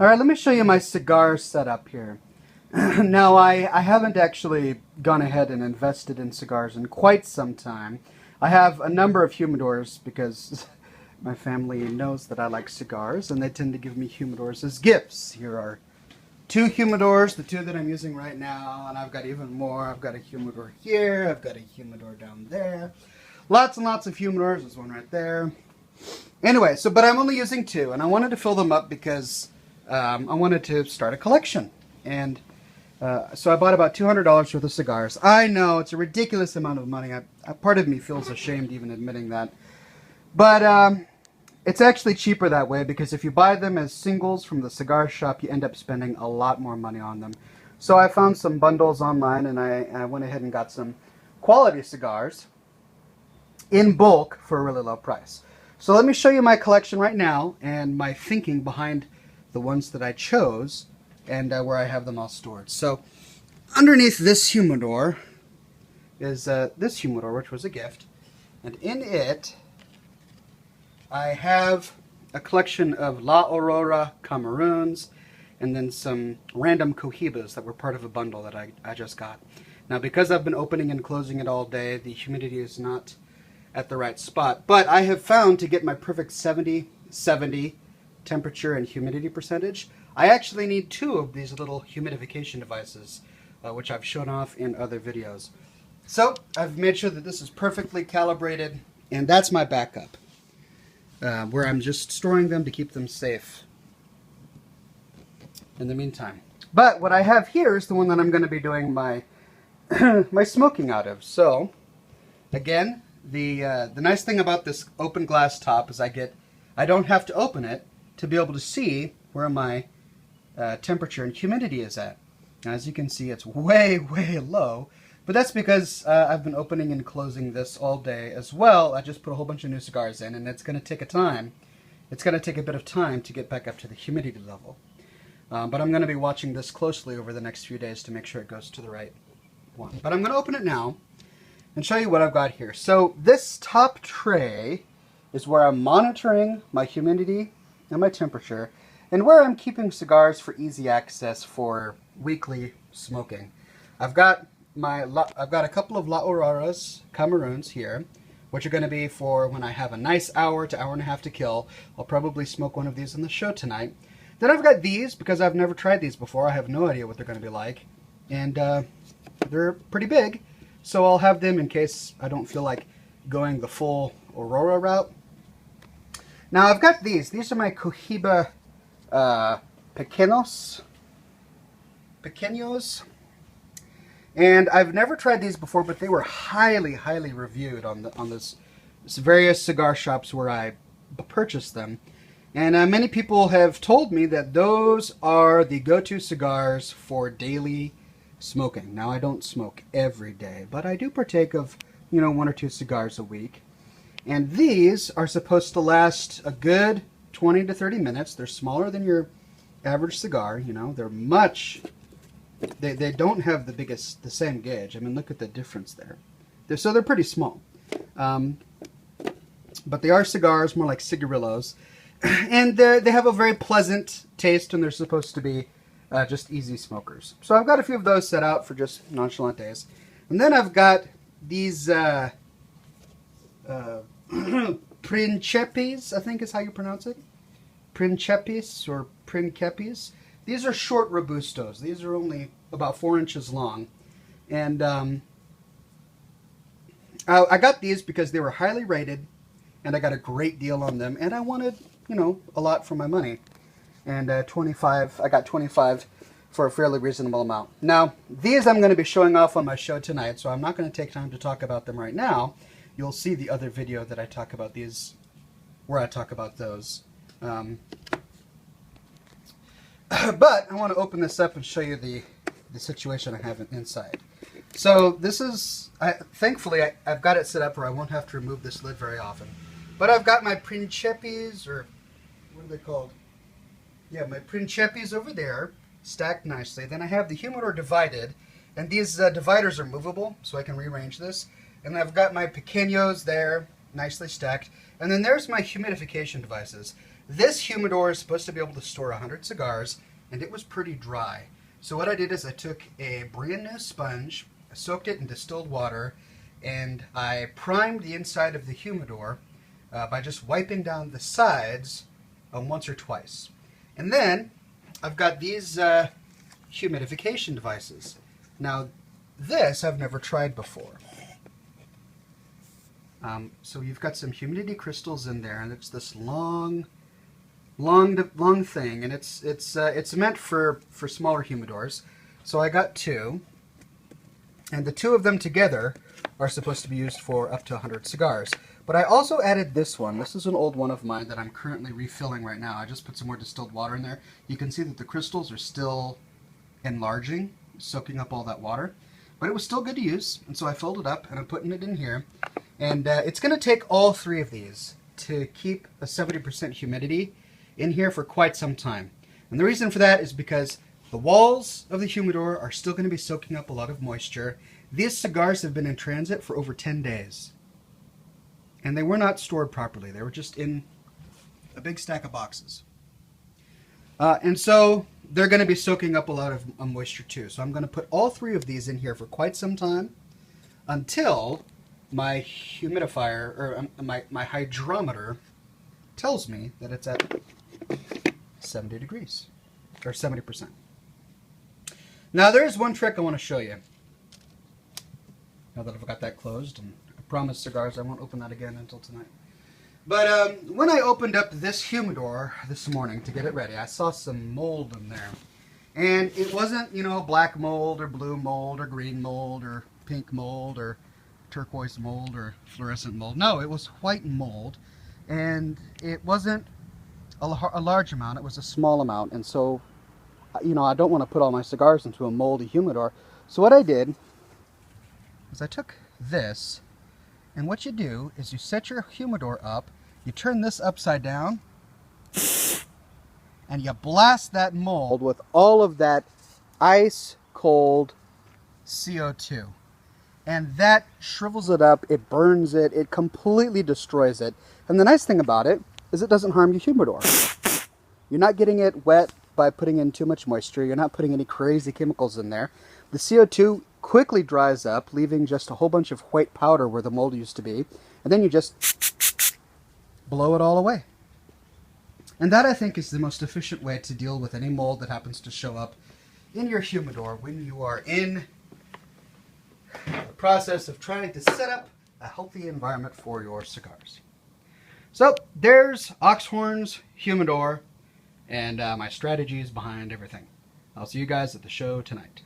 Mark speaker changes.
Speaker 1: Alright, let me show you my cigar setup here. Now, I haven't actually gone ahead and invested in cigars in quite some time. I have a number of humidors because my family knows that I like cigars, and they tend to give me humidors as gifts. Here are two humidors, the two that I'm using right now, and I've got even more. I've got a humidor here, I've got a humidor down there. Lots and lots of humidors. There's one right there. Anyway, but I'm only using two, and I wanted to fill them up because I wanted to start a collection. And so I bought about $200 worth of cigars. I know, it's a ridiculous amount of money. Part of me feels ashamed even admitting that. But it's actually cheaper that way, because if you buy them as singles from the cigar shop, you end up spending a lot more money on them. So I found some bundles online, and I went ahead and got some quality cigars in bulk for a really low price. So let me show you my collection right now and my thinking behind the ones that I chose and where I have them all stored. So underneath this humidor is this humidor, which was a gift, and in it I have a collection of La Aurora Cameroons and then some random Cohibas that were part of a bundle that I just got. Now, because I've been opening and closing it all day, the humidity is not at the right spot, but I have found to get my perfect 70-70 temperature and humidity percentage, I actually need two of these little humidification devices, which I've shown off in other videos. So I've made sure that this is perfectly calibrated, and that's my backup, where I'm just storing them to keep them safe in the meantime. But what I have here is the one that I'm going to be doing my my smoking out of. So again, the nice thing about this open glass top is I don't have to open it to be able to see where my temperature and humidity is at. Now, as you can see, it's way, way low, but that's because I've been opening and closing this all day as well. I just put a whole bunch of new cigars in, and it's going to take a bit of time to get back up to the humidity level. But I'm going to be watching this closely over the next few days to make sure it goes to the right one. But I'm going to open it now and show you what I've got here. So this top tray is where I'm monitoring my humidity and my temperature, and where I'm keeping cigars for easy access for weekly smoking. I've got a couple of La Auroras Cameroons here, which are going to be for when I have a nice hour to hour and a half to kill. I'll probably smoke one of these in the show tonight. Then I've got these, because I've never tried these before. I have no idea what they're going to be like, and they're pretty big, so I'll have them in case I don't feel like going the full Aurora route. Now I've got these. These are my Cohiba Pequeños, and I've never tried these before, but they were highly, highly reviewed on this various cigar shops where I purchased them, and many people have told me that those are the go-to cigars for daily smoking. Now, I don't smoke every day, but I do partake of, one or two cigars a week. And these are supposed to last a good 20 to 30 minutes. They're smaller than your average cigar, They're they don't have the same gauge. I mean, look at the difference there. They're pretty small. But they are cigars, more like cigarillos. And they have a very pleasant taste, and they're supposed to be just easy smokers. So I've got a few of those set out for just nonchalant days. And then I've got these Principes, I think is how you pronounce it. Principes or Principes. These are short Robustos. These are only about 4 inches long. And I got these because they were highly rated, and I got a great deal on them, and I wanted, a lot for my money. And I got 25 for a fairly reasonable amount. Now, these I'm going to be showing off on my show tonight, so I'm not going to take time to talk about them right now. You'll see the other video that I talk about these, where I talk about those. But I want to open this up and show you the situation I have inside. So this is, thankfully, I've got it set up where I won't have to remove this lid very often. But I've got my Principes, or what are they called? Yeah, my Principes over there, stacked nicely. Then I have the humidor divided, and these dividers are movable, so I can rearrange this. And I've got my Pequeños there, nicely stacked. And then there's my humidification devices. This humidor is supposed to be able to store 100 cigars, and it was pretty dry. So what I did is I took a brand new sponge, I soaked it in distilled water, and I primed the inside of the humidor by just wiping down the sides once or twice. And then I've got these humidification devices. Now this I've never tried before. So you've got some humidity crystals in there, and it's this long thing, and it's meant for smaller humidors. So I got two, and the two of them together are supposed to be used for up to 100 cigars. But I also added this one. This is an old one of mine that I'm currently refilling right now. I just put some more distilled water in there. You can see that the crystals are still enlarging, soaking up all that water. But it was still good to use, and so I filled it up, and I'm putting it in here. And it's going to take all three of these to keep a 70% humidity in here for quite some time. And the reason for that is because the walls of the humidor are still going to be soaking up a lot of moisture. These cigars have been in transit for over 10 days. And they were not stored properly. They were just in a big stack of boxes. And so they're going to be soaking up a lot of moisture too. So I'm going to put all three of these in here for quite some time until my humidifier, or my hydrometer tells me that it's at 70 degrees, or 70%. Now there's one trick I want to show you. Now that I've got that closed, and I promise cigars I won't open that again until tonight. But when I opened up this humidor this morning to get it ready, I saw some mold in there. And it wasn't, you know, black mold or blue mold or green mold or pink mold or turquoise mold or fluorescent mold. No, it was white mold. And it wasn't a large amount, it was a small amount. And so, you know, I don't want to put all my cigars into a moldy humidor. So what I did is I took this, and what you do is you set your humidor up, you turn this upside down, and you blast that mold with all of that ice cold CO2. And that shrivels it up, it burns it, it completely destroys it. And the nice thing about it is it doesn't harm your humidor. You're not getting it wet by putting in too much moisture. You're not putting any crazy chemicals in there. The CO2 quickly dries up, leaving just a whole bunch of white powder where the mold used to be. And then you just blow it all away. And that, I think, is the most efficient way to deal with any mold that happens to show up in your humidor when you are in the process of trying to set up a healthy environment for your cigars. So there's Oxhorn's humidor and my strategies behind everything. I'll see you guys at the show tonight.